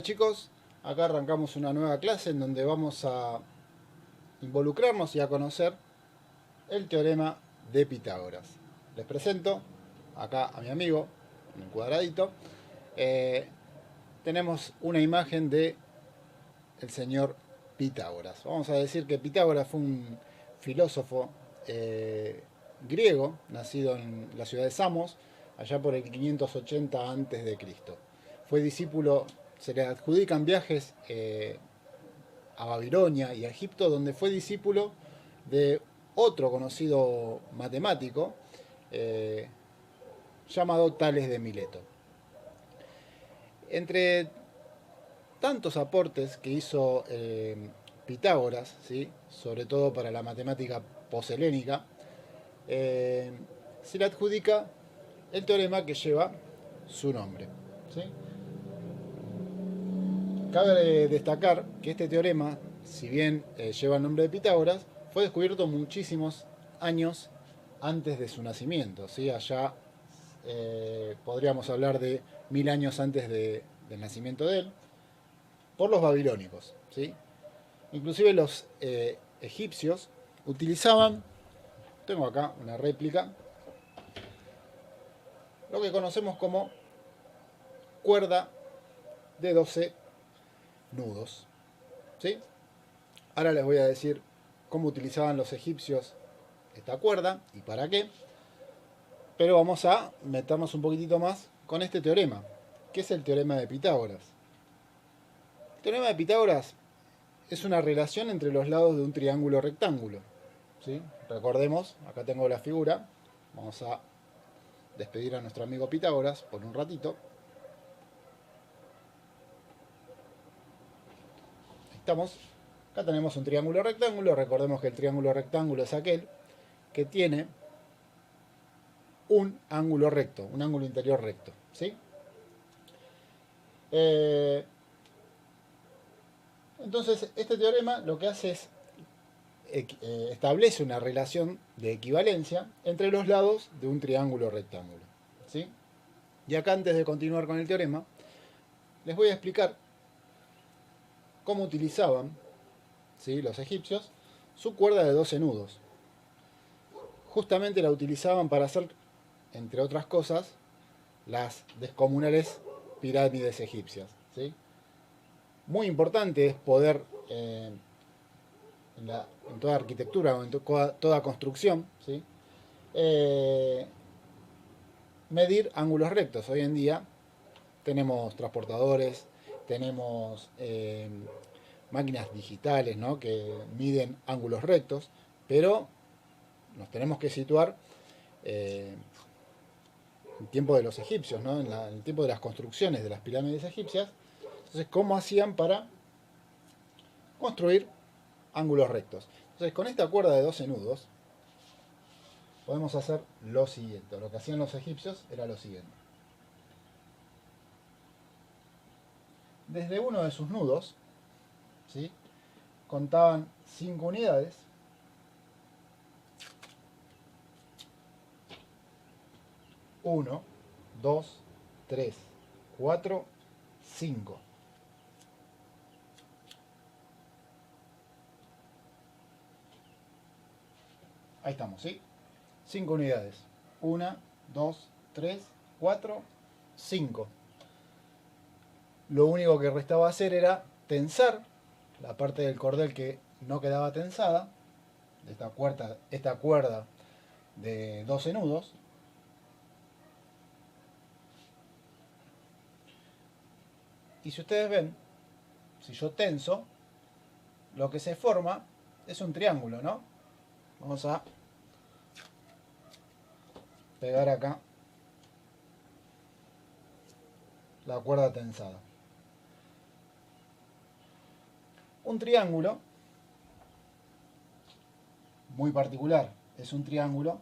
Hola chicos, acá arrancamos una nueva clase en donde vamos a involucrarnos y a conocer el teorema de Pitágoras. Les presento acá a mi amigo en el cuadradito. Eh, Tenemos una imagen de el señor Pitágoras. Vamos a decir que Pitágoras fue un filósofo griego, nacido en la ciudad de Samos, allá por el 580 a.C. Fue discípulo, se le adjudican viajes a Babilonia y a Egipto, donde fue discípulo de otro conocido matemático eh, llamado Tales de Mileto. Entre tantos aportes que hizo Pitágoras, ¿sí? Sobre todo para la matemática poshelénica, se le adjudica el teorema que lleva su nombre. ¿Sí? Cabe destacar que este teorema, si bien lleva el nombre de Pitágoras, fue descubierto muchísimos años antes de su nacimiento. ¿Sí? Allá podríamos hablar de 1000 años antes del nacimiento de él, por los babilónicos. ¿Sí? Inclusive los egipcios utilizaban, tengo acá una réplica, lo que conocemos como cuerda de 12 nudos. ¿Sí? Ahora les voy a decir cómo utilizaban los egipcios esta cuerda y para qué. Pero vamos a meternos un poquitito más con este teorema, que es el teorema de Pitágoras. El teorema de Pitágoras es una relación entre los lados de un triángulo rectángulo. ¿Sí? Recordemos, acá tengo la figura. Vamos a despedir a nuestro amigo Pitágoras por un ratito. Ahí estamos. Acá tenemos un triángulo rectángulo. Recordemos que el triángulo rectángulo es aquel que tiene un ángulo recto, un ángulo interior recto. ¿Sí? Entonces, este teorema lo que hace es establece una relación de equivalencia entre los lados de un triángulo rectángulo. ¿Sí? Y acá, antes de continuar con el teorema, les voy a explicar cómo utilizaban, ¿sí?, los egipcios su cuerda de 12 nudos. Justamente la utilizaban para hacer, entre otras cosas, las descomunales pirámides egipcias. ¿Sí? Muy importante es poder, en toda arquitectura o en toda construcción, ¿sí?, medir ángulos rectos. Hoy en día tenemos transportadores, tenemos máquinas digitales, ¿no?, que miden ángulos rectos, pero nos tenemos que situar en el tiempo de los egipcios, ¿no?, en el tiempo de las construcciones de las pirámides egipcias. Entonces, ¿cómo hacían para construir ángulos rectos? Entonces, con esta cuerda de 12 nudos podemos hacer lo siguiente. Lo que hacían los egipcios era lo siguiente. Desde uno de sus nudos, ¿sí?, contaban 5 unidades. Uno, 2, 3, 4, 5. Ahí estamos, ¿sí? 5 unidades. 1, 2, 3, 4, 5. Lo único que restaba hacer era tensar la parte del cordel que no quedaba tensada, de esta cuerda de 12 nudos. Y si ustedes ven, si yo tenso, lo que se forma es un triángulo, ¿no? Vamos a pegar acá la cuerda tensada. Un triángulo muy particular es un triángulo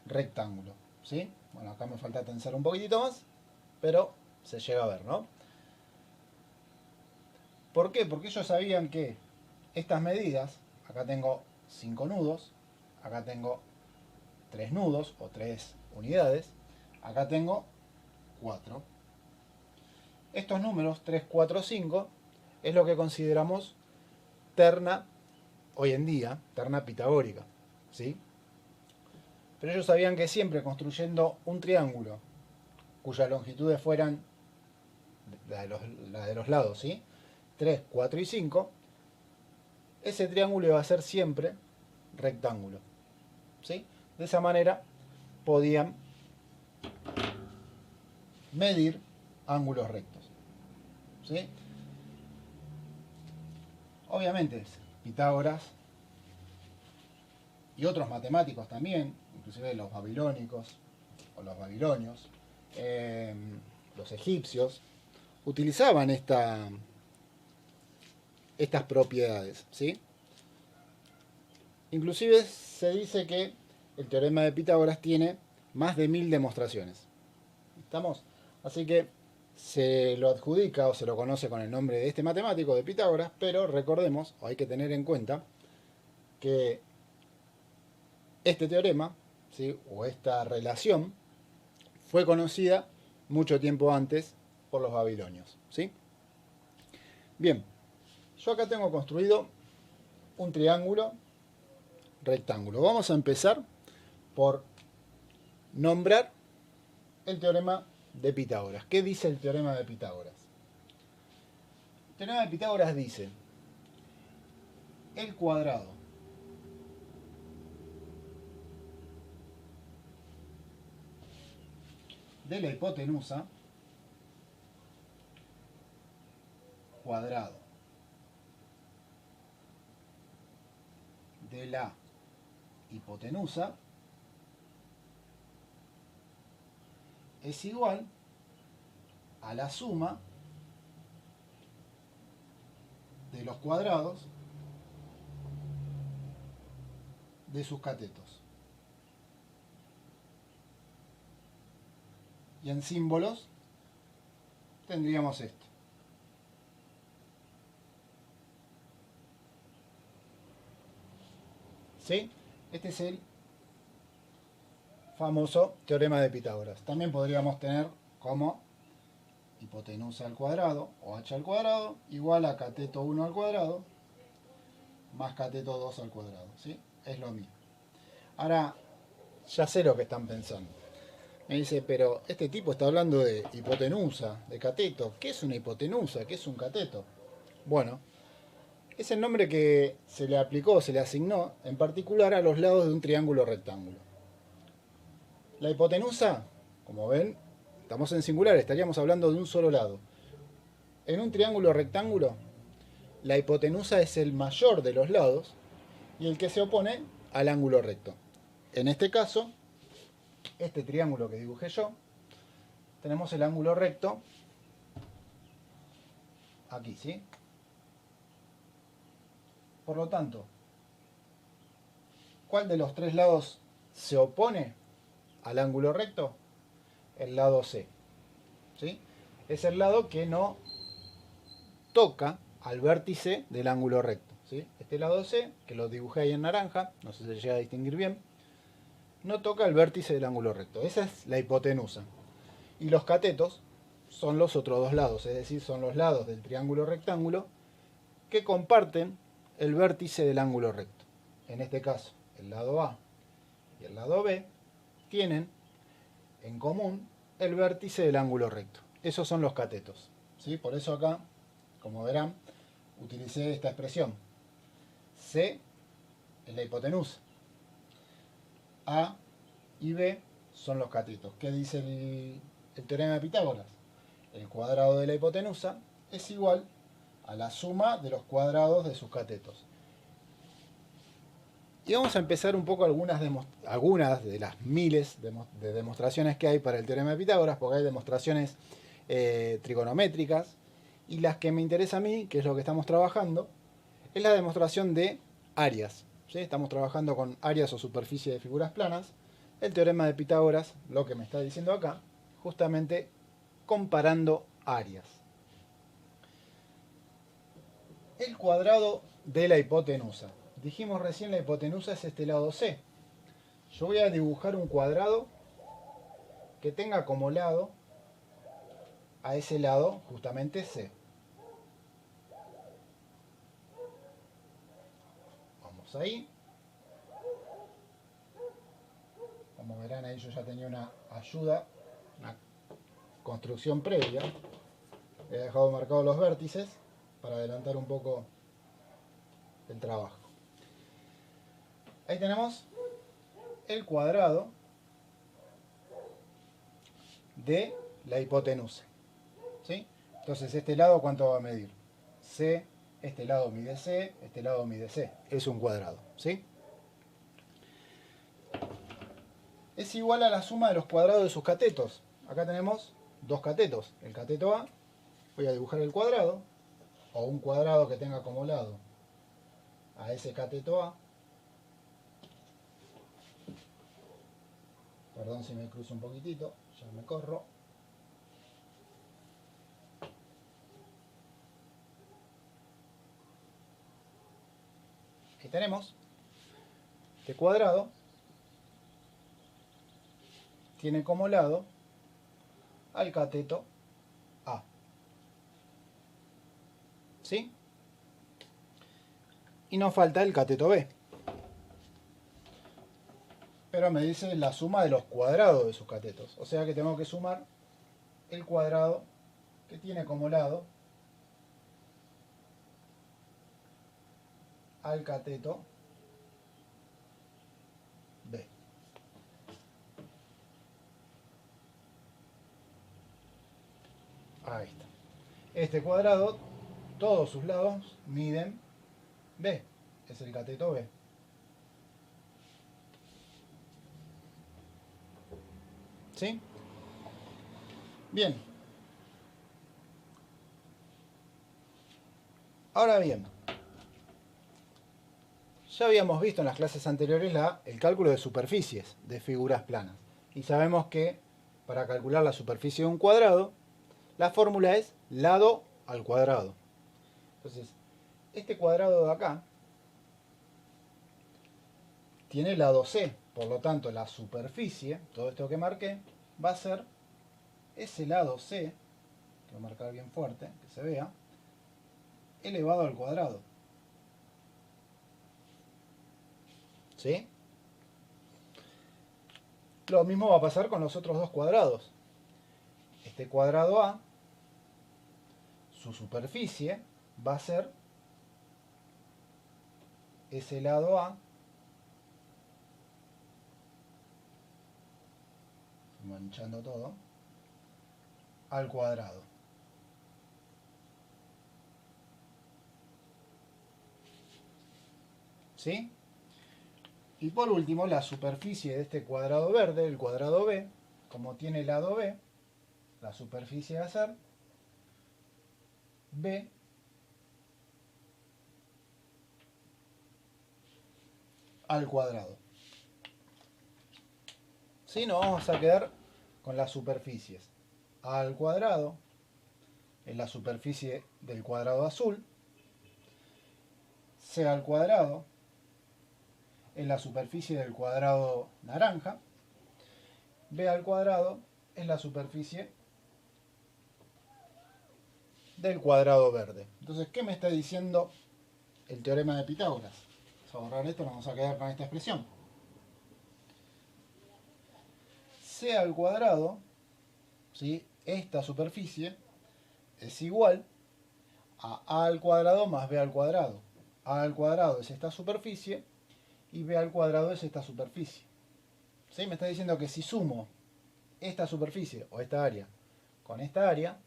rectángulo, ¿sí? Bueno, acá me falta tensar un poquitito más, pero se llega a ver, ¿no? ¿Por qué? Porque ellos sabían que estas medidas, acá tengo 5 nudos, acá tengo 3 nudos o 3 unidades, acá tengo 4. Estos números, 3, 4, 5, es lo que consideramos terna, hoy en día, terna pitagórica, ¿sí? Pero ellos sabían que siempre construyendo un triángulo, cuyas longitudes fueran la de los lados, ¿sí? 3, 4 y 5, ese triángulo iba a ser siempre rectángulo, ¿sí? De esa manera podían medir ángulos rectos, ¿sí? Obviamente, Pitágoras y otros matemáticos también, inclusive los babilónicos o los babilonios, los egipcios, utilizaban estas propiedades, ¿sí? Inclusive se dice que el teorema de Pitágoras tiene más de 1000 demostraciones. ¿Estamos? Así que se lo adjudica o se lo conoce con el nombre de este matemático de Pitágoras, pero recordemos, o hay que tener en cuenta, que este teorema, ¿sí?, o esta relación fue conocida mucho tiempo antes por los babilonios, ¿sí? Bien, yo acá tengo construido un triángulo rectángulo. Vamos a empezar por nombrar el teorema de Pitágoras. ¿Qué dice el teorema de Pitágoras? El teorema de Pitágoras dice: el cuadrado de la hipotenusa cuadrado de la hipotenusa es igual a la suma de los cuadrados de sus catetos. Y en símbolos tendríamos esto. ¿Sí? Este es el famoso teorema de Pitágoras. También podríamos tener como hipotenusa al cuadrado o h al cuadrado igual a cateto 1 al cuadrado más cateto 2 al cuadrado, ¿sí? Es lo mismo. Ahora, ya sé lo que están pensando. Me dice, pero este tipo está hablando de hipotenusa, de cateto. ¿Qué es una hipotenusa? ¿Qué es un cateto? Bueno, es el nombre que se le aplicó, se le asignó, en particular a los lados de un triángulo rectángulo. La hipotenusa, como ven, estamos en singular, estaríamos hablando de un solo lado. En un triángulo rectángulo, la hipotenusa es el mayor de los lados y el que se opone al ángulo recto. En este caso, este triángulo que dibujé yo, tenemos el ángulo recto aquí, ¿sí? Por lo tanto, ¿cuál de los tres lados se opone al ángulo recto? El lado C, ¿sí? Es el lado que no toca al vértice del ángulo recto, ¿sí? Este lado C, que lo dibujé ahí en naranja, no sé si se llega a distinguir bien, no toca el vértice del ángulo recto. Esa es la hipotenusa. Y los catetos son los otros dos lados, es decir, son los lados del triángulo rectángulo que comparten el vértice del ángulo recto. En este caso, el lado A y el lado B tienen en común el vértice del ángulo recto. Esos son los catetos, ¿sí? Por eso acá, como verán, utilicé esta expresión. C es la hipotenusa. A y B son los catetos. ¿Qué dice el teorema de Pitágoras? El cuadrado de la hipotenusa es igual a la suma de los cuadrados de sus catetos. Y vamos a empezar un poco algunas de las miles de demostraciones que hay para el teorema de Pitágoras, porque hay demostraciones trigonométricas, y las que me interesa a mí, que es lo que estamos trabajando, es la demostración de áreas, ¿sí? Estamos trabajando con áreas o superficie de figuras planas. El teorema de Pitágoras, lo que me está diciendo acá, justamente comparando áreas. El cuadrado de la hipotenusa. Dijimos recién la hipotenusa es este lado C. Yo voy a dibujar un cuadrado que tenga como lado a ese lado, justamente C. Vamos ahí. Como verán ahí yo ya tenía una ayuda, una construcción previa. He dejado marcados los vértices para adelantar un poco el trabajo. Ahí tenemos el cuadrado de la hipotenusa, ¿sí? Entonces este lado, ¿cuánto va a medir? C, este lado mide C, este lado mide C. Es un cuadrado, ¿sí? Es igual a la suma de los cuadrados de sus catetos. Acá tenemos dos catetos. El cateto A, voy a dibujar el cuadrado, o un cuadrado que tenga como lado a ese cateto A. Perdón si me cruzo un poquitito, ya me corro. Aquí tenemos este cuadrado, tiene como lado al cateto A. ¿Sí? Y nos falta el cateto B. Pero me dice la suma de los cuadrados de sus catetos. O sea que tengo que sumar el cuadrado que tiene como lado al cateto B. Ahí está. Este cuadrado, todos sus lados miden B. Es el cateto B. ¿Sí? Bien. Ahora bien, ya habíamos visto en las clases anteriores el cálculo de superficies de figuras planas. Y sabemos que para calcular la superficie de un cuadrado, la fórmula es lado al cuadrado. Entonces, este cuadrado de acá tiene lado C. Por lo tanto, la superficie, todo esto que marqué, va a ser ese lado C, que voy a marcar bien fuerte, que se vea, elevado al cuadrado. ¿Sí? Lo mismo va a pasar con los otros dos cuadrados. Este cuadrado A, su superficie va a ser ese lado A, manchando todo, al cuadrado. ¿Sí? Y por último, la superficie de este cuadrado verde, el cuadrado B, como tiene lado B, la superficie va a ser B al cuadrado. ¿Sí? Nos vamos a quedar con las superficies. A al cuadrado es la superficie del cuadrado azul. C al cuadrado es la superficie del cuadrado naranja. B al cuadrado es la superficie del cuadrado verde. Entonces, ¿qué me está diciendo el teorema de Pitágoras? Vamos a borrar esto, nos vamos a quedar con esta expresión. C al cuadrado, ¿sí? Esta superficie es igual a al cuadrado más b al cuadrado. A al cuadrado es esta superficie y b al cuadrado es esta superficie. ¿Sí? Me está diciendo que si sumo esta superficie o esta área con esta área,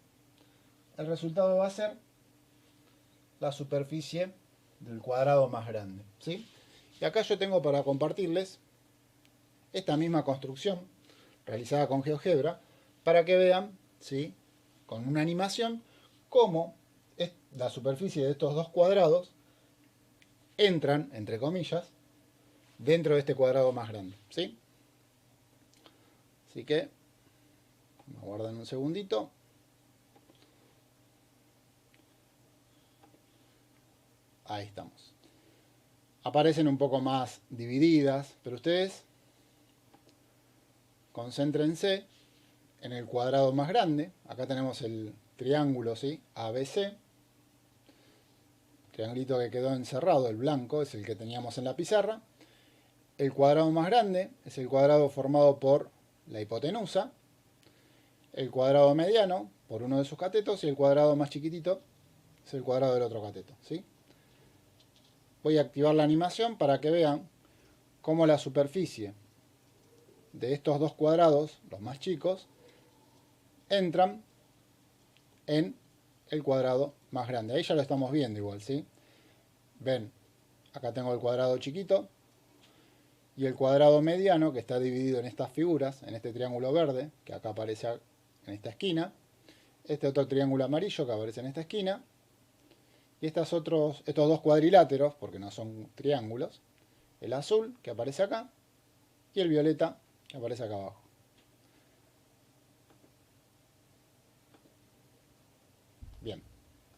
el resultado va a ser la superficie del cuadrado más grande. ¿Sí? Y acá yo tengo para compartirles esta misma construcción realizada con GeoGebra para que vean, ¿sí? Con una animación, cómo la superficie de estos dos cuadrados entran, entre comillas, dentro de este cuadrado más grande. ¿Sí? Así que, vamos a guardar un segundito. Ahí estamos. Aparecen un poco más divididas, pero ustedes concéntrense en el cuadrado más grande. Acá tenemos el triángulo, ¿sí? ABC. Triangulito que quedó encerrado, el blanco, es el que teníamos en la pizarra. El cuadrado más grande es el cuadrado formado por la hipotenusa. El cuadrado mediano por uno de sus catetos y el cuadrado más chiquitito es el cuadrado del otro cateto, ¿sí? Voy a activar la animación para que vean cómo la superficie de estos dos cuadrados, los más chicos, entran en el cuadrado más grande. Ahí ya lo estamos viendo igual, ¿sí? Ven, acá tengo el cuadrado chiquito y el cuadrado mediano, que está dividido en estas figuras, en este triángulo verde, que acá aparece en esta esquina, este otro triángulo amarillo que aparece en esta esquina, y estos dos cuadriláteros, porque no son triángulos, el azul, que aparece acá, y el violeta, que aparece acá abajo. Bien,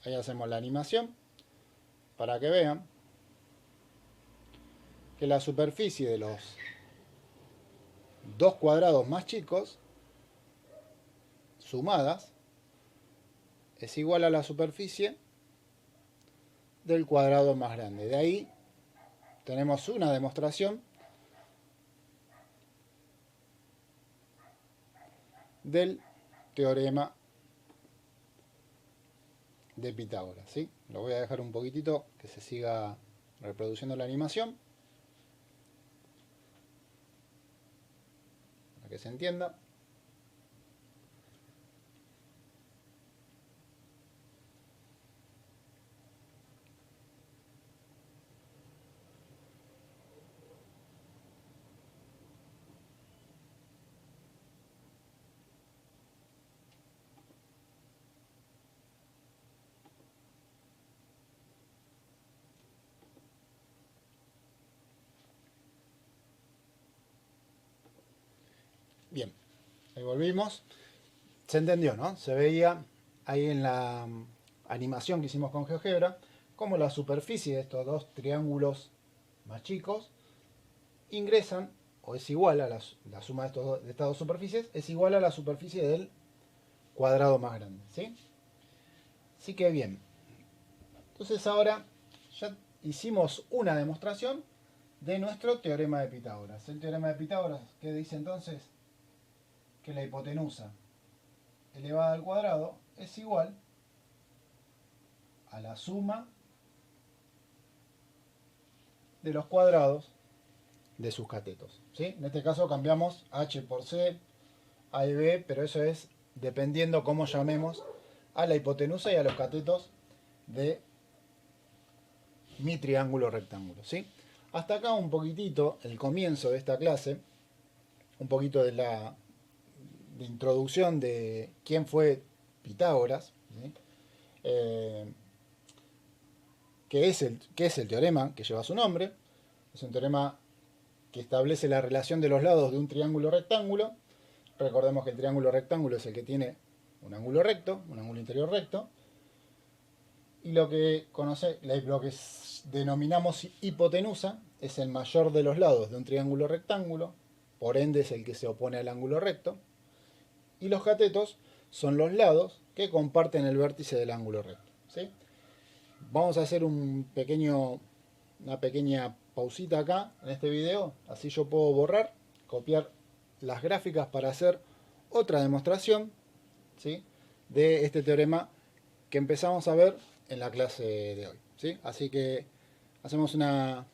ahí hacemos la animación para que vean que la superficie de los dos cuadrados más chicos sumadas es igual a la superficie del cuadrado más grande. De ahí tenemos una demostración del teorema de Pitágoras, ¿sí? Lo voy a dejar un poquitito que se siga reproduciendo la animación para que se entienda. Bien, ahí volvimos. Se entendió, ¿no? Se veía ahí en la animación que hicimos con GeoGebra cómo la superficie de estos dos triángulos más chicos ingresan, o es igual a la suma de estas dos superficies, es igual a la superficie del cuadrado más grande, ¿sí? Así que bien. Entonces ahora ya hicimos una demostración de nuestro teorema de Pitágoras. El teorema de Pitágoras, ¿qué dice entonces? Que la hipotenusa elevada al cuadrado es igual a la suma de los cuadrados de sus catetos, ¿sí? En este caso cambiamos h por c, a y b, pero eso es dependiendo cómo llamemos a la hipotenusa y a los catetos de mi triángulo rectángulo, ¿sí? Hasta acá un poquitito el comienzo de esta clase, un poquito de la introducción de quién fue Pitágoras, ¿sí? ¿Qué es el teorema que lleva su nombre? Es un teorema que establece la relación de los lados de un triángulo rectángulo. Recordemos que el triángulo rectángulo es el que tiene un ángulo recto, un ángulo interior recto, y lo que denominamos hipotenusa es el mayor de los lados de un triángulo rectángulo, por ende es el que se opone al ángulo recto, y los catetos son los lados que comparten el vértice del ángulo recto, ¿sí? Vamos a hacer una pequeña pausita acá en este video, así yo puedo borrar, copiar las gráficas para hacer otra demostración, ¿sí?, de este teorema que empezamos a ver en la clase de hoy, ¿sí? Así que hacemos un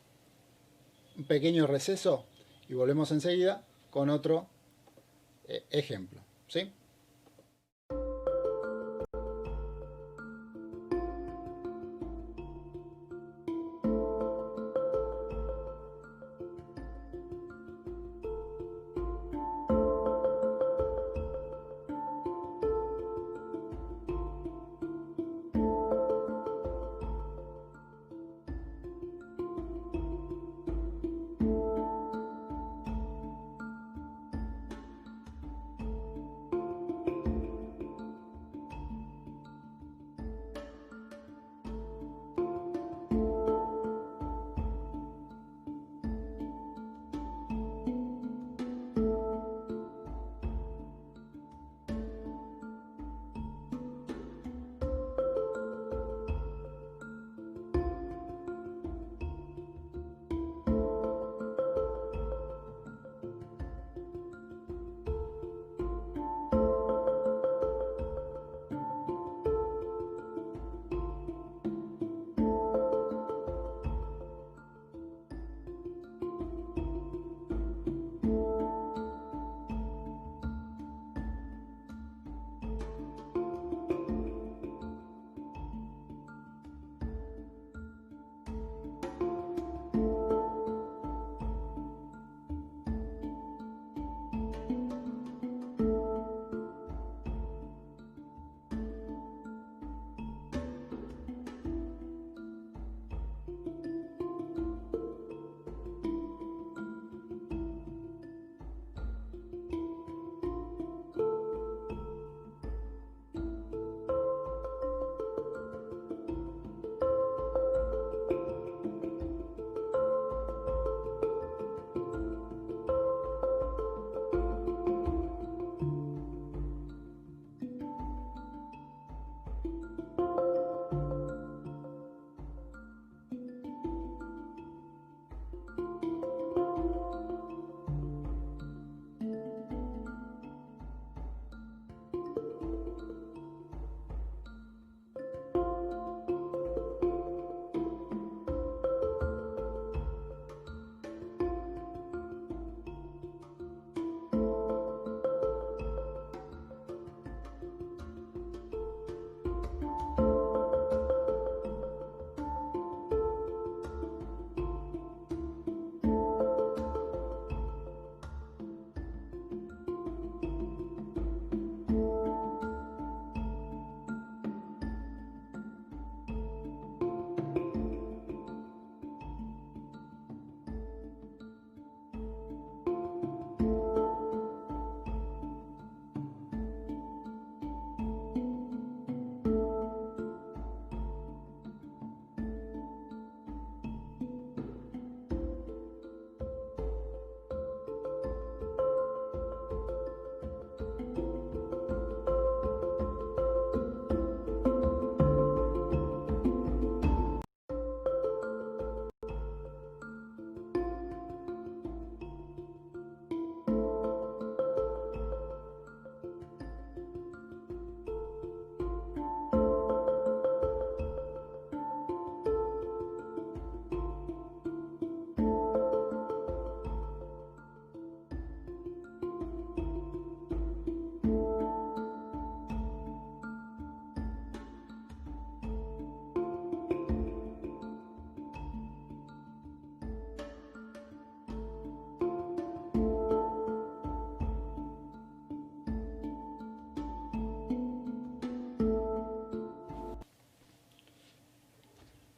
pequeño receso y volvemos enseguida con otro ejemplo, ¿sí?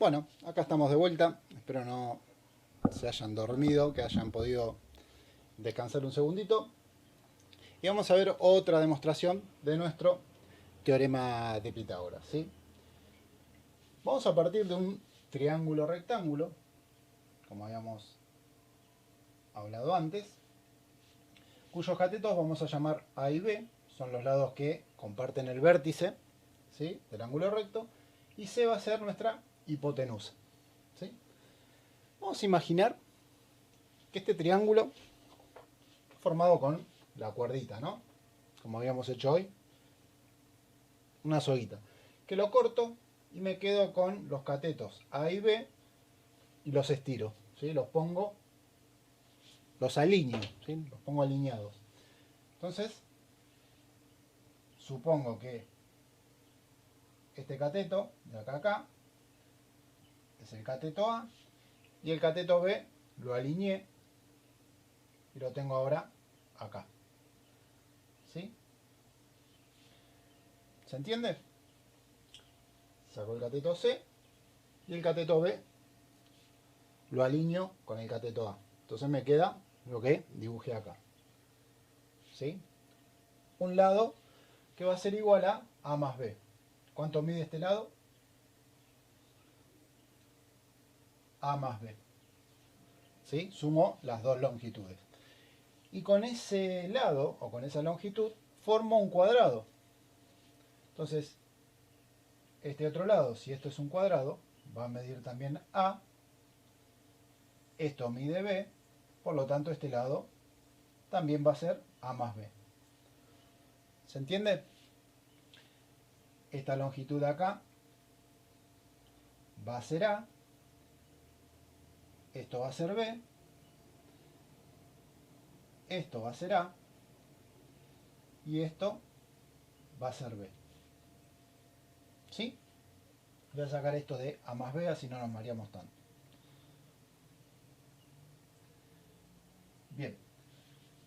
Bueno, acá estamos de vuelta. Espero no se hayan dormido, que hayan podido descansar un segundito. Y vamos a ver otra demostración de nuestro teorema de Pitágoras, ¿sí? Vamos a partir de un triángulo rectángulo, como habíamos hablado antes, cuyos catetos vamos a llamar A y B, son los lados que comparten el vértice, ¿sí?, del ángulo recto, y C va a ser nuestra hipotenusa, ¿sí? Vamos a imaginar que este triángulo formado con la cuerdita, ¿no?, como habíamos hecho hoy, una soguita, que lo corto y me quedo con los catetos A y B y los estiro, ¿sí?, los pongo, los alineo, ¿sí?, los pongo alineados. Entonces, supongo que este cateto de acá a acá es el cateto A y el cateto B lo alineé y lo tengo ahora acá, ¿sí? ¿Se entiende? Saco el cateto C y el cateto B lo alineo con el cateto A. Entonces me queda lo que dibujé acá, ¿sí? Un lado que va a ser igual a A más B. ¿Cuánto mide este lado? A más B. ¿Sí? Sumo las dos longitudes. Y con ese lado, o con esa longitud, formo un cuadrado. Entonces, este otro lado, si esto es un cuadrado, va a medir también A. Esto mide B. Por lo tanto, este lado también va a ser A más B. ¿Se entiende? Esta longitud de acá va a ser A. Esto va a ser B. Esto va a ser A. Y esto va a ser B. ¿Sí? Voy a sacar esto de A más B, así no nos mareamos tanto. Bien.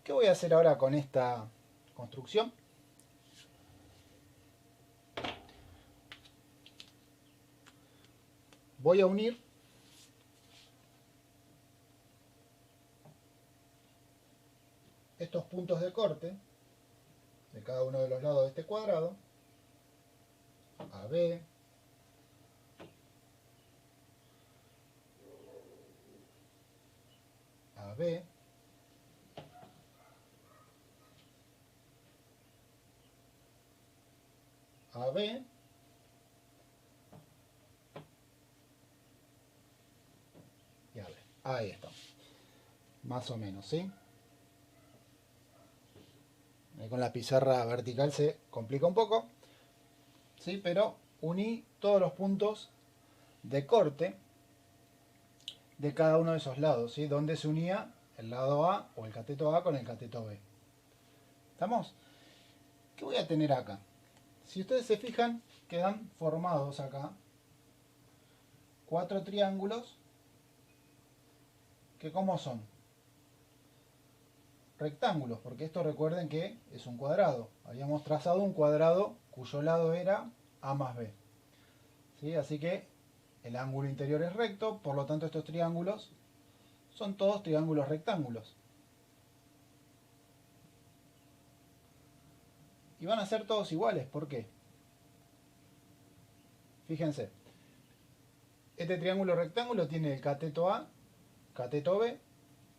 ¿Qué voy a hacer ahora con esta construcción? Voy a unir estos puntos de corte de cada uno de los lados de este cuadrado, AB, AB, AB, y AB. Ahí está. Más o menos, ¿sí? Ahí con la pizarra vertical se complica un poco, ¿sí? Pero uní todos los puntos de corte de cada uno de esos lados, ¿sí? Donde se unía el lado A o el cateto A con el cateto B. ¿Estamos? ¿Qué voy a tener acá? Si ustedes se fijan, quedan formados acá 4 triángulos que, ¿cómo son? Rectángulos, porque esto recuerden que es un cuadrado. Habíamos trazado un cuadrado cuyo lado era A más B, ¿sí? Así que el ángulo interior es recto, por lo tanto estos triángulos son todos triángulos rectángulos. Y van a ser todos iguales, ¿por qué? Fíjense, este triángulo rectángulo tiene el cateto A, cateto B,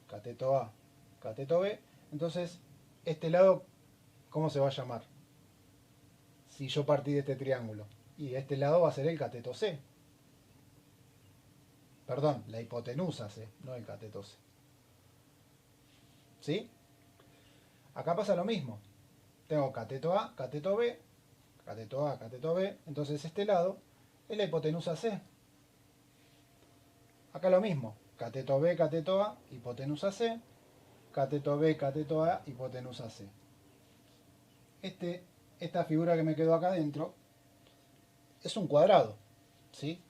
cateto A, cateto B. Entonces, este lado, ¿cómo se va a llamar? Si yo partí de este triángulo. Y este lado va a ser el cateto C. Perdón, la hipotenusa C, no el cateto C. ¿Sí? Acá pasa lo mismo. Tengo cateto A, cateto B, cateto A, cateto B. Entonces este lado es la hipotenusa C. Acá lo mismo. Cateto B, cateto A, hipotenusa C. Cateto B, cateto A, hipotenusa C. Esta figura que me quedó acá adentro es un cuadrado, ¿sí?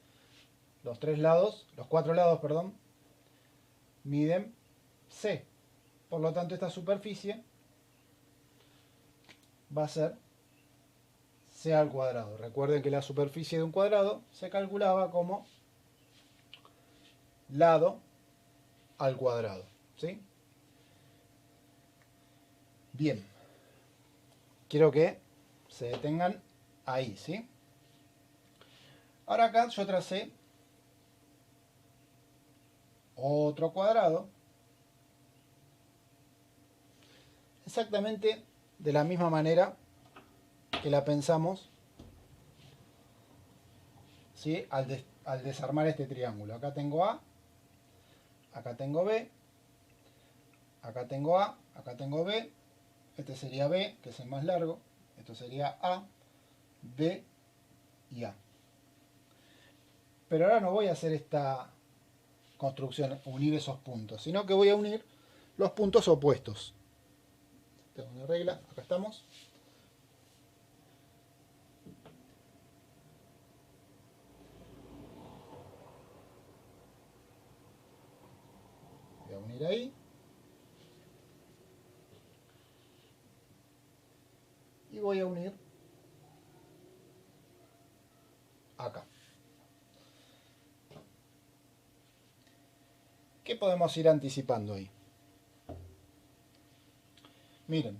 Los 4 lados, perdón, miden C. Por lo tanto, esta superficie va a ser C al cuadrado. Recuerden que la superficie de un cuadrado se calculaba como lado al cuadrado, ¿sí? Bien, quiero que se detengan ahí, ¿sí? Ahora acá yo tracé otro cuadrado, exactamente de la misma manera que la pensamos, ¿sí? Al desarmar este triángulo. Acá tengo A, acá tengo B, acá tengo A, acá tengo B, este sería B, que es el más largo, esto sería A, B y A. Pero ahora no voy a hacer esta construcción, unir esos puntos, sino que voy a unir los puntos opuestos. Tengo una regla, acá estamos. Voy a unir ahí. Y voy a unir acá. ¿Qué podemos ir anticipando ahí? Miren,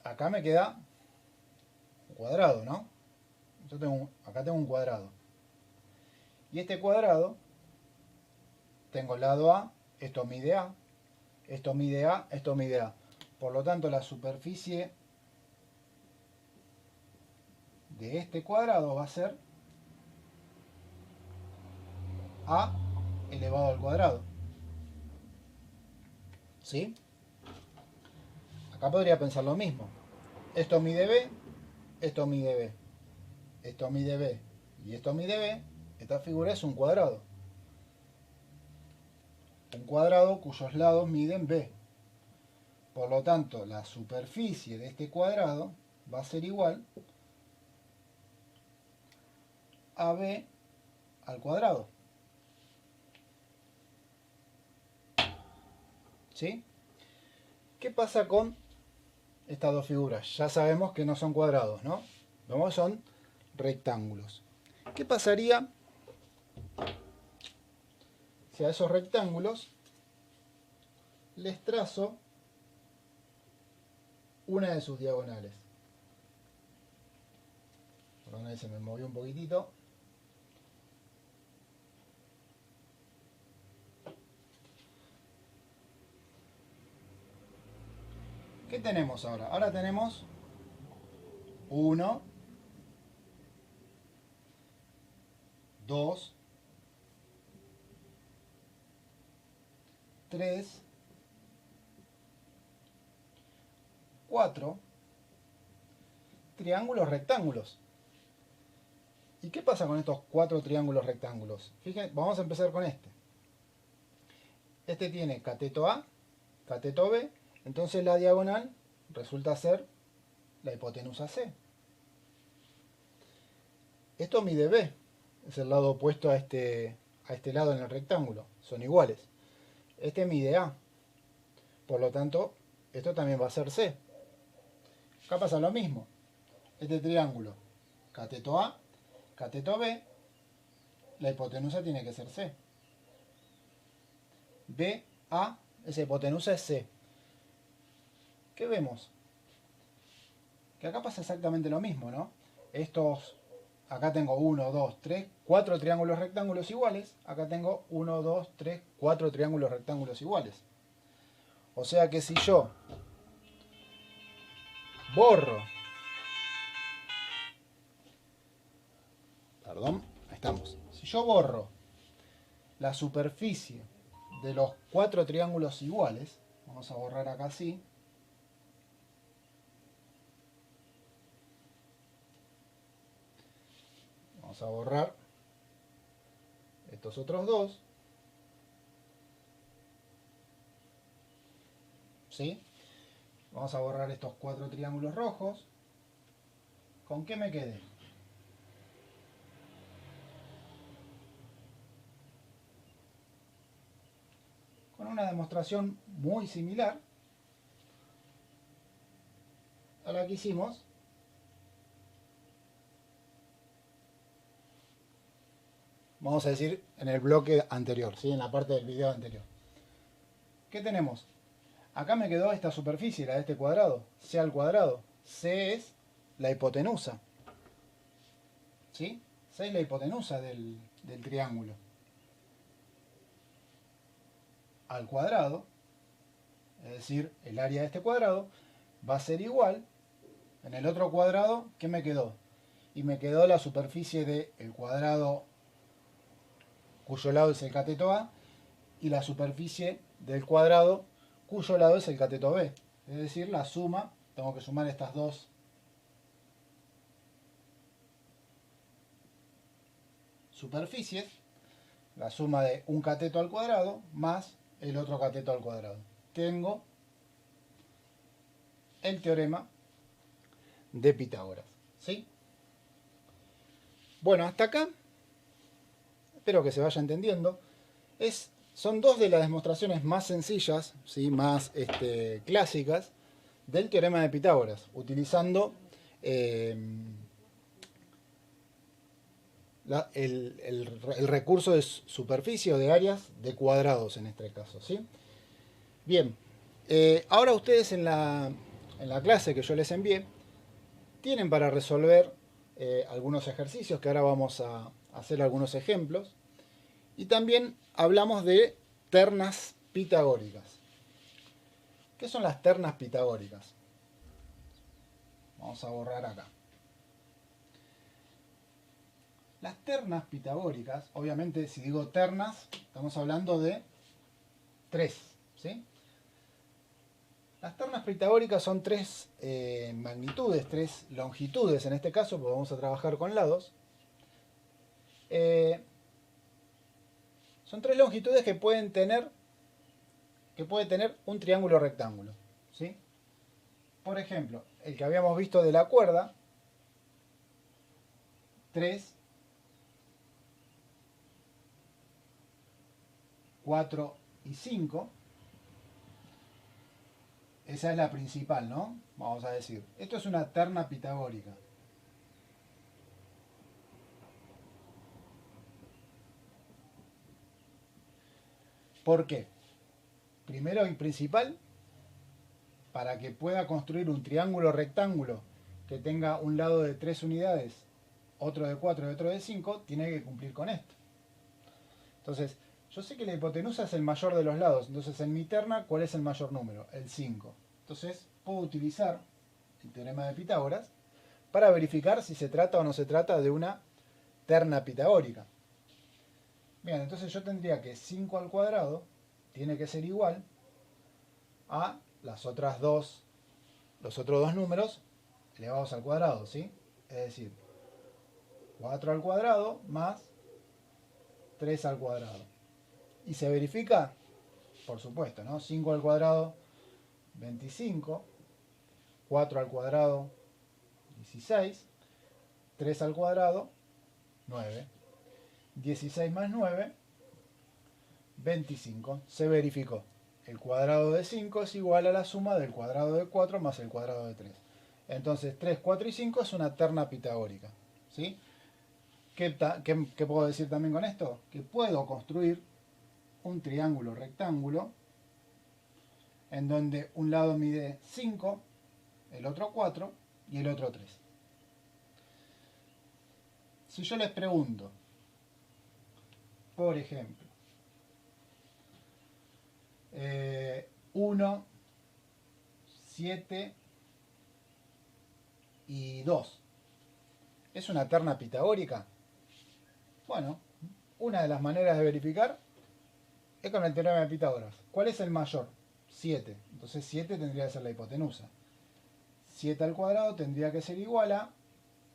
acá me queda un cuadrado, ¿no? Acá tengo un cuadrado. Y este cuadrado, tengo el lado A, esto mide A, esto mide A, esto mide A. Por lo tanto, la superficie de este cuadrado va a ser A elevado al cuadrado. ¿Sí? Acá podría pensar lo mismo. Esto mide B, esto mide B, esto mide B y esto mide B. Esta figura es un cuadrado. Un cuadrado cuyos lados miden B. Por lo tanto, la superficie de este cuadrado va a ser igual a B al cuadrado. ¿Sí? ¿Qué pasa con estas dos figuras? Ya sabemos que no son cuadrados, ¿no? Vemos, son rectángulos. ¿Qué pasaría si a esos rectángulos les trazo una de sus diagonales? Perdón, ahí se me movió un poquitito. ¿Qué tenemos ahora? Ahora tenemos 1, 2, 3, 4 triángulos rectángulos. ¿Y qué pasa con estos 4 triángulos rectángulos? Fíjense, vamos a empezar con este. Este tiene cateto A, cateto B, entonces la diagonal resulta ser la hipotenusa C. Esto mide B, es el lado opuesto a este lado en el rectángulo, son iguales. Este mide A, por lo tanto, esto también va a ser C. Acá pasa lo mismo. Este triángulo, cateto A, cateto B, la hipotenusa tiene que ser C. B, A, esa hipotenusa es C. ¿Qué vemos? Que acá pasa exactamente lo mismo, ¿no? Acá tengo 1, 2, 3, 4 triángulos rectángulos iguales. Acá tengo 1, 2, 3, 4 triángulos rectángulos iguales. O sea que si yo borro, perdón, ahí estamos. Si yo borro la superficie de los 4 triángulos iguales, vamos a borrar acá así. Vamos a borrar estos otros dos. ¿Sí? Vamos a borrar estos 4 triángulos rojos. ¿Con qué me quedé? Con una demostración muy similar a la que hicimos vamos a decir, en el bloque anterior, ¿sí? En la parte del video anterior. ¿Qué tenemos? Acá me quedó esta superficie, la de este cuadrado, C al cuadrado. C es la hipotenusa, ¿sí? C es la hipotenusa del triángulo. Al cuadrado, es decir, el área de este cuadrado, va a ser igual. En el otro cuadrado, ¿qué me quedó? Y me quedó la superficie del cuadrado cuyo lado es el cateto A y la superficie del cuadrado cuyo lado es el cateto B. Es decir, la suma, tengo que sumar estas dos superficies, la suma de un cateto al cuadrado más el otro cateto al cuadrado. Tengo el teorema de Pitágoras, ¿sí? Bueno, hasta acá, espero que se vaya entendiendo, son dos de las demostraciones más sencillas, ¿sí? Más clásicas del teorema de Pitágoras, utilizando el recurso de superficie o de áreas de cuadrados en este caso, ¿sí? Bien, ahora ustedes en la clase que yo les envié tienen para resolver algunos ejercicios que ahora vamos a hacer algunos ejemplos, y también hablamos de ternas pitagóricas. ¿Qué son las ternas pitagóricas? Vamos a borrar acá. Las ternas pitagóricas, obviamente si digo ternas, estamos hablando de 3, ¿sí? Las ternas pitagóricas son 3 magnitudes, 3 longitudes en este caso, porque vamos a trabajar con lados. Son 3 longitudes que puede tener un triángulo rectángulo, ¿sí? Por ejemplo, el que habíamos visto de la cuerda, 3, 4 y 5. Esa es la principal, ¿no? Vamos a decir. Esto es una terna pitagórica. ¿Por qué? Primero y principal, para que pueda construir un triángulo rectángulo que tenga un lado de 3 unidades, otro de 4 y otro de 5, tiene que cumplir con esto. Entonces, yo sé que la hipotenusa es el mayor de los lados, entonces en mi terna, ¿cuál es el mayor número? El 5. Entonces, puedo utilizar el teorema de Pitágoras para verificar si se trata o no se trata de una terna pitagórica. Bien, entonces yo tendría que 5 al cuadrado tiene que ser igual a los otros dos números elevados al cuadrado, ¿sí? Es decir, 4 al cuadrado más 3 al cuadrado. ¿Y se verifica? Por supuesto, ¿no? 5 al cuadrado, 25. 4 al cuadrado, 16. 3 al cuadrado, 9. 16 más 9, 25. Se verificó. El cuadrado de 5 es igual a la suma del cuadrado de 4 más el cuadrado de 3. Entonces 3, 4 y 5 es una terna pitagórica, ¿sí? ¿Qué puedo decir también con esto? Que puedo construir un triángulo rectángulo en donde un lado mide 5, el otro 4 y el otro 3. Si yo les pregunto, por ejemplo, 1, 7 y 2, ¿es una terna pitagórica? Bueno, una de las maneras de verificar es con el teorema de Pitágoras. ¿Cuál es el mayor? 7. Entonces 7 tendría que ser la hipotenusa. 7 al cuadrado tendría que ser igual a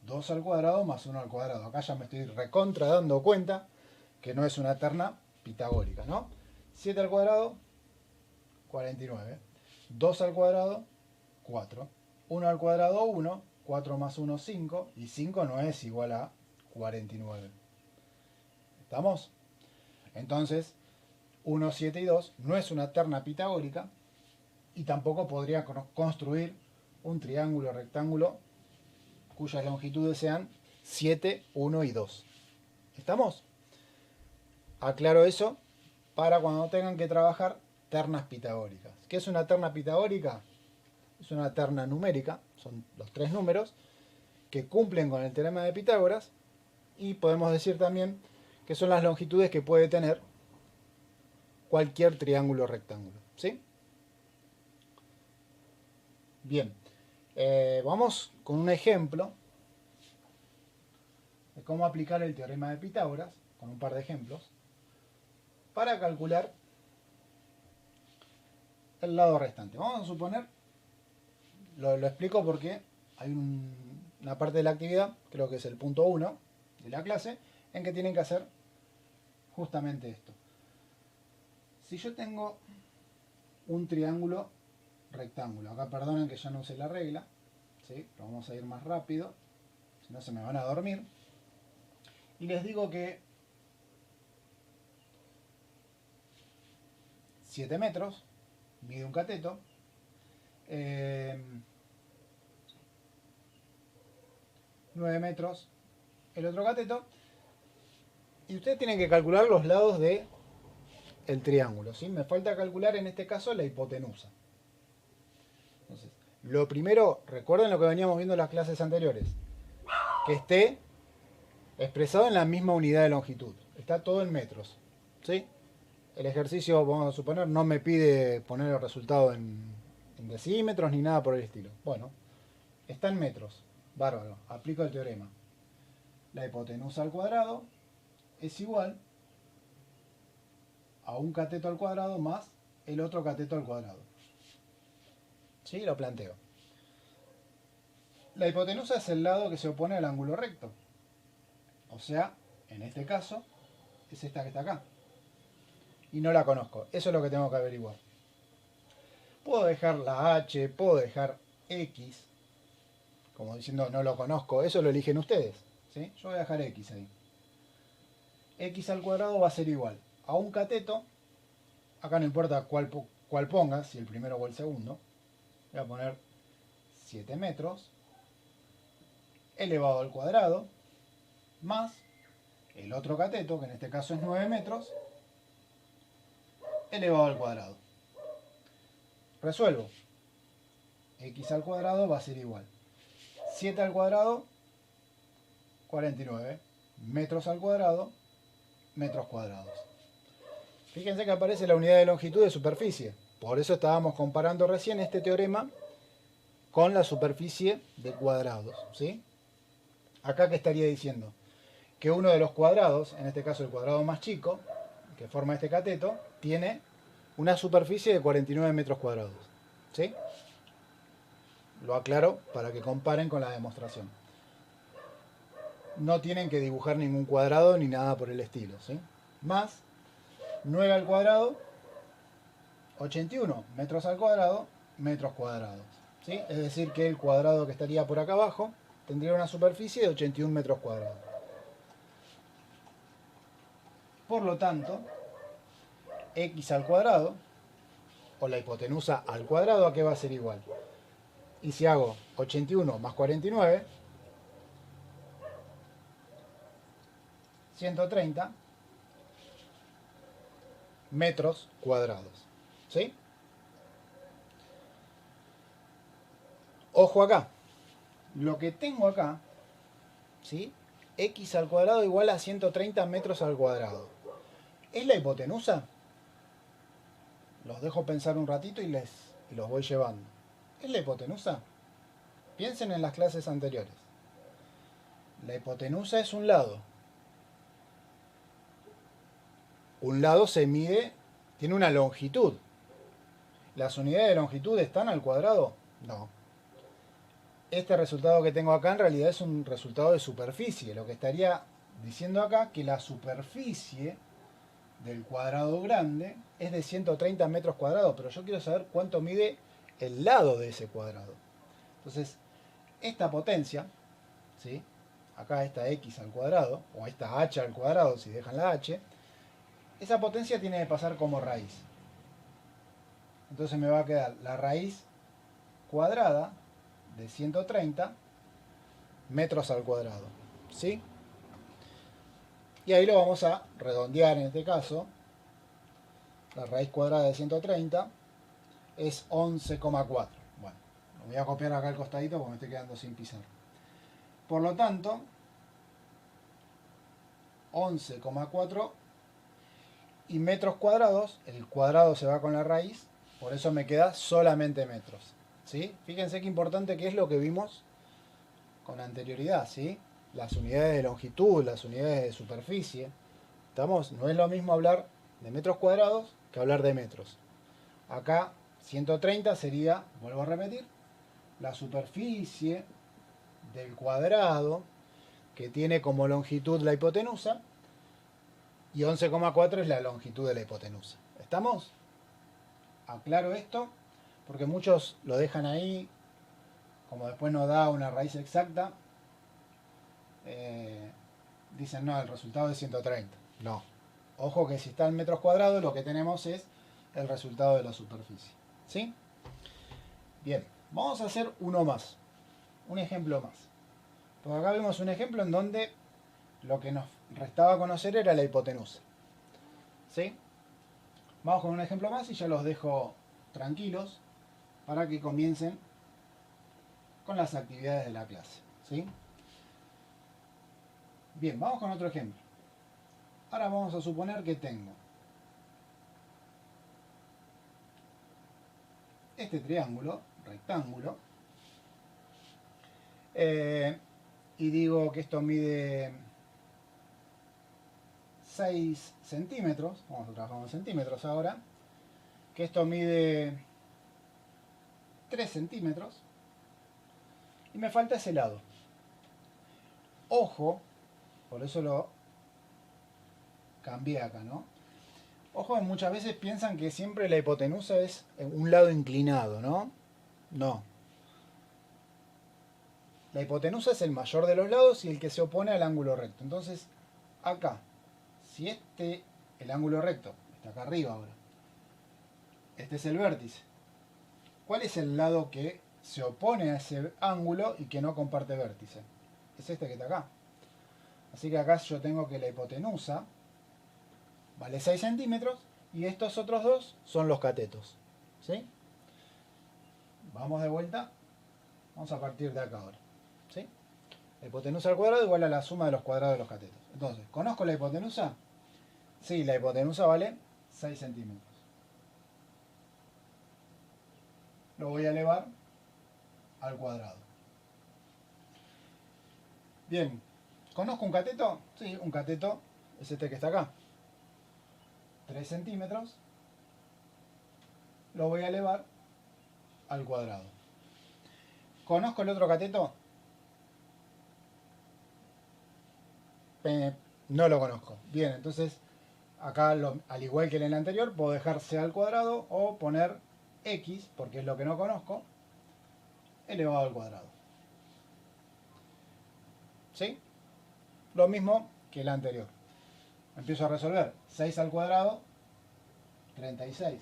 2 al cuadrado más 1 al cuadrado. Acá ya me estoy recontra dando cuenta que no es una terna pitagórica, ¿no? 7 al cuadrado, 49. 2 al cuadrado, 4. 1 al cuadrado, 1. 4 más 1, 5. Y 5 no es igual a 49. ¿Estamos? Entonces, 1, 7 y 2 no es una terna pitagórica y tampoco podría construir un triángulo rectángulo cuyas longitudes sean 7, 1 y 2. ¿Estamos? aclaro eso para cuando tengan que trabajar ternas pitagóricas. ¿Qué es una terna pitagórica? Es una terna numérica, son los tres números que cumplen con el teorema de Pitágoras, y podemos decir también que son las longitudes que puede tener cualquier triángulo rectángulo. ¿Sí? Bien, vamos con un ejemplo de cómo aplicar el teorema de Pitágoras, con un par de ejemplos, para calcular el lado restante. Vamos a suponer, lo explico porque hay una parte de la actividad, creo que es el punto 1 de la clase, en que tienen que hacer justamente esto. Si yo tengo un triángulo rectángulo, acá perdonen que ya no usé la regla, ¿sí? Pero vamos a ir más rápido, si no se me van a dormir, y les digo que 7 metros mide un cateto, 9 metros el otro cateto, y ustedes tienen que calcular los lados de el triángulo, ¿sí? Me falta calcular en este caso la hipotenusa. Entonces, lo primero, recuerden lo que veníamos viendo en las clases anteriores, que esté expresado en la misma unidad de longitud, está todo en metros, ¿sí? El ejercicio, vamos a suponer, no me pide poner el resultado en decímetros ni nada por el estilo. Bueno, está en metros, bárbaro, aplico el teorema. La hipotenusa al cuadrado es igual a un cateto al cuadrado más el otro cateto al cuadrado. ¿Sí? Lo planteo. La hipotenusa es el lado que se opone al ángulo recto. O sea, en este caso, es esta que está acá. Y no la conozco. Eso es lo que tengo que averiguar. Puedo dejar la h, puedo dejar x, como diciendo no lo conozco. Eso lo eligen ustedes, ¿sí? Yo voy a dejar x ahí. X al cuadrado va a ser igual a un cateto. Acá no importa cuál ponga, si el primero o el segundo. Voy a poner 7 metros elevado al cuadrado más el otro cateto, que en este caso es 9 metros, elevado al cuadrado. Resuelvo. X al cuadrado va a ser igual. 7 al cuadrado, 49. Metros al cuadrado, metros cuadrados. Fíjense que aparece la unidad de longitud de superficie. Por eso estábamos comparando recién este teorema con la superficie de cuadrados, ¿sí? Acá, ¿qué estaría diciendo? Que uno de los cuadrados, en este caso el cuadrado más chico, que forma este cateto, tiene una superficie de 49 metros cuadrados, ¿sí? Lo aclaro para que comparen con la demostración. No tienen que dibujar ningún cuadrado ni nada por el estilo, ¿sí? Más 9 al cuadrado, 81 metros al cuadrado, metros cuadrados, ¿sí? Es decir que el cuadrado que estaría por acá abajo tendría una superficie de 81 metros cuadrados. Por lo tanto, x al cuadrado, o la hipotenusa al cuadrado, ¿a qué va a ser igual? Y si hago 81 más 49, 130 metros cuadrados, ¿sí? Ojo acá, lo que tengo acá, ¿sí? X al cuadrado igual a 130 metros al cuadrado. ¿Es la hipotenusa? Los dejo pensar un ratito y los voy llevando. ¿Es la hipotenusa? Piensen en las clases anteriores. La hipotenusa es un lado. Un lado se mide, tiene una longitud. ¿Las unidades de longitud están al cuadrado? No. Este resultado que tengo acá en realidad es un resultado de superficie. Lo que estaría diciendo acá que la superficie del cuadrado grande es de 130 metros cuadrados, pero yo quiero saber cuánto mide el lado de ese cuadrado. Entonces, esta potencia, ¿sí? Acá esta x al cuadrado, o esta h al cuadrado si dejan la h, esa potencia tiene que pasar como raíz. Entonces me va a quedar la raíz cuadrada de 130 metros al cuadrado, ¿sí? Y ahí lo vamos a redondear en este caso. La raíz cuadrada de 130 es 11,4. Bueno, lo voy a copiar acá al costadito porque me estoy quedando sin pizarra. Por lo tanto, 11,4 y metros cuadrados, el cuadrado se va con la raíz, por eso me queda solamente metros. ¿Sí? Fíjense qué importante que es lo que vimos con anterioridad, ¿sí? Las unidades de longitud, las unidades de superficie. ¿Estamos? No es lo mismo hablar de metros cuadrados que hablar de metros. Acá 130 sería, vuelvo a repetir, la superficie del cuadrado que tiene como longitud la hipotenusa y 11,4 es la longitud de la hipotenusa. ¿Estamos? Aclaro esto porque muchos lo dejan ahí, como después no da una raíz exacta, dicen no, el resultado es 130. No. Ojo que si está en metros cuadrados lo que tenemos es el resultado de la superficie. ¿Sí? Bien, vamos a hacer uno más. Un ejemplo más. Porque acá vemos un ejemplo en donde lo que nos restaba conocer era la hipotenusa. ¿Sí? Vamos con un ejemplo más y ya los dejo tranquilos para que comiencen con las actividades de la clase. ¿Sí? Bien, vamos con otro ejemplo. Ahora vamos a suponer que tengo este triángulo, rectángulo, y digo que esto mide 6 centímetros, vamos a trabajar en centímetros ahora, que esto mide 3 centímetros, y me falta ese lado. Ojo, por eso lo cambié acá, ¿no? Ojo, muchas veces piensan que siempre la hipotenusa es un lado inclinado, ¿no? No. La hipotenusa es el mayor de los lados y el que se opone al ángulo recto. Entonces, acá, si el ángulo recto, está acá arriba ahora, este es el vértice. ¿Cuál es el lado que se opone a ese ángulo y que no comparte vértice? Es este que está acá. Así que acá yo tengo que la hipotenusa vale 6 centímetros y estos otros dos son los catetos. ¿Sí? Vamos de vuelta. Vamos a partir de acá ahora. ¿Sí? La hipotenusa al cuadrado igual a la suma de los cuadrados de los catetos. Entonces, ¿conozco la hipotenusa? Sí, la hipotenusa vale 6 centímetros. Lo voy a elevar al cuadrado. Bien, ¿conozco un cateto? Sí, un cateto es este que está acá. 3 centímetros. Lo voy a elevar al cuadrado. ¿Conozco el otro cateto? No lo conozco. Bien, entonces acá, al igual que en el anterior, puedo dejar c al cuadrado o poner x, porque es lo que no conozco, elevado al cuadrado. ¿Sí? Lo mismo que el anterior. Empiezo a resolver. 6 al cuadrado, 36.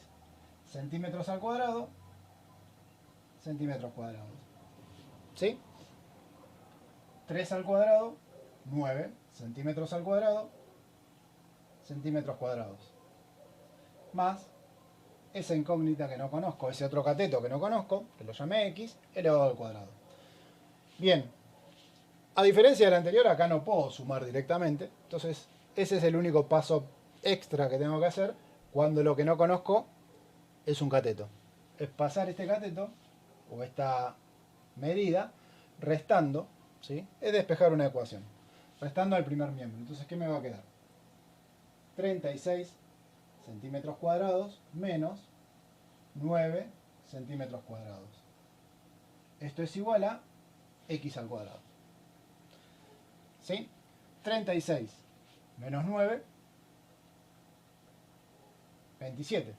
Centímetros al cuadrado, centímetros cuadrados. ¿Sí? 3 al cuadrado, 9. Centímetros al cuadrado, centímetros cuadrados. Más esa incógnita que no conozco, ese otro cateto que no conozco, que lo llamé x, elevado al cuadrado. Bien, a diferencia del anterior, acá no puedo sumar directamente, entonces ese es el único paso extra que tengo que hacer cuando lo que no conozco es un cateto. Es pasar este cateto, o esta medida, restando, ¿sí? Es despejar una ecuación, restando al primer miembro. Entonces, ¿qué me va a quedar? 36 centímetros cuadrados menos 9 centímetros cuadrados. Esto es igual a x al cuadrado. ¿Sí? 36 menos 9, 27.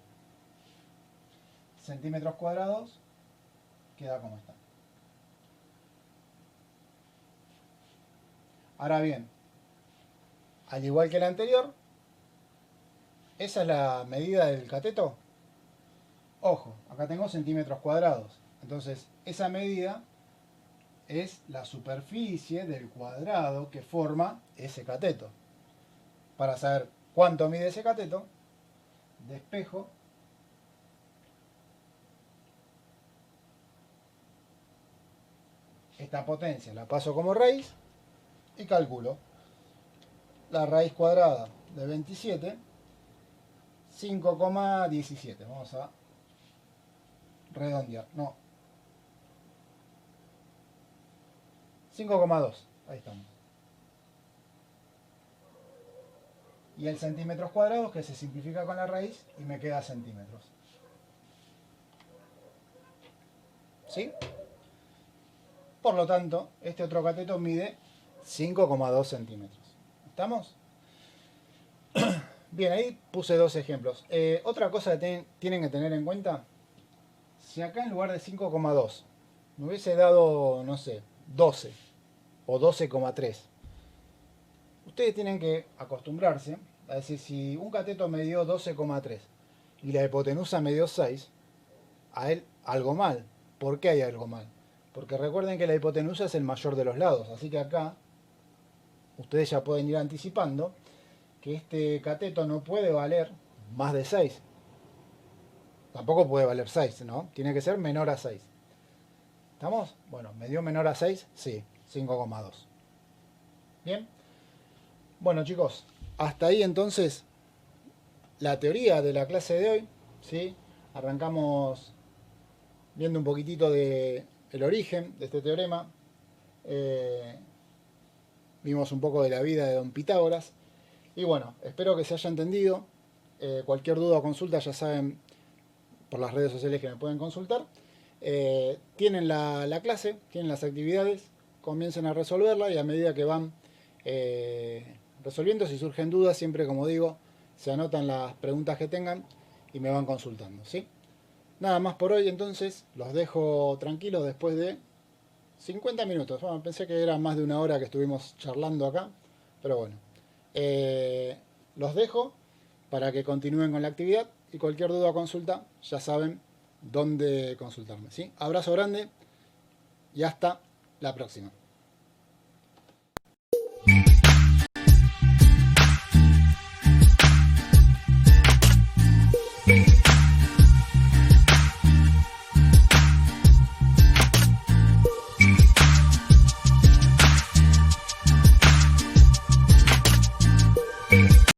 Centímetros cuadrados queda como está. Ahora bien, al igual que el anterior, esa es la medida del cateto. Ojo, acá tengo centímetros cuadrados. Entonces, esa medida es la superficie del cuadrado que forma ese cateto. para saber cuánto mide ese cateto, despejo esta potencia, la paso como raíz y calculo la raíz cuadrada de 27, 5,17. Vamos a redondear, no, 5,2, ahí estamos. Y el centímetros cuadrados, que se simplifica con la raíz y me queda centímetros. ¿Sí? Por lo tanto, este otro cateto mide 5,2 centímetros. ¿Estamos? Bien, ahí puse dos ejemplos. Otra cosa que tienen que tener en cuenta, si acá en lugar de 5,2 me hubiese dado, no sé, 12 o 12,3, ustedes tienen que acostumbrarse a decir, si un cateto me dio 12,3 y la hipotenusa me dio 6, a él algo mal. ¿Por qué hay algo mal? Porque recuerden que la hipotenusa es el mayor de los lados, así que acá ustedes ya pueden ir anticipando que este cateto no puede valer más de 6. Tampoco puede valer 6, ¿no? Tiene que ser menor a 6. ¿Estamos? Bueno, ¿me dio menor a 6? Sí, 5,2. Bien. Bueno, chicos, hasta ahí entonces la teoría de la clase de hoy. ¿Sí? Arrancamos viendo un poquitito de el origen de este teorema. Vimos un poco de la vida de don Pitágoras. Y bueno, espero que se haya entendido. Cualquier duda o consulta ya saben por las redes sociales que me pueden consultar. Tienen la clase, tienen las actividades, comiencen a resolverla y a medida que van resolviendo, si surgen dudas, siempre como digo, se anotan las preguntas que tengan y me van consultando, ¿sí? Nada más por hoy, entonces los dejo tranquilos después de 50 minutos. Bueno, pensé que era más de una hora que estuvimos charlando acá, pero bueno. Los dejo para que continúen con la actividad y cualquier duda o consulta ya saben dónde consultarme, ¿sí? Abrazo grande y hasta la próxima.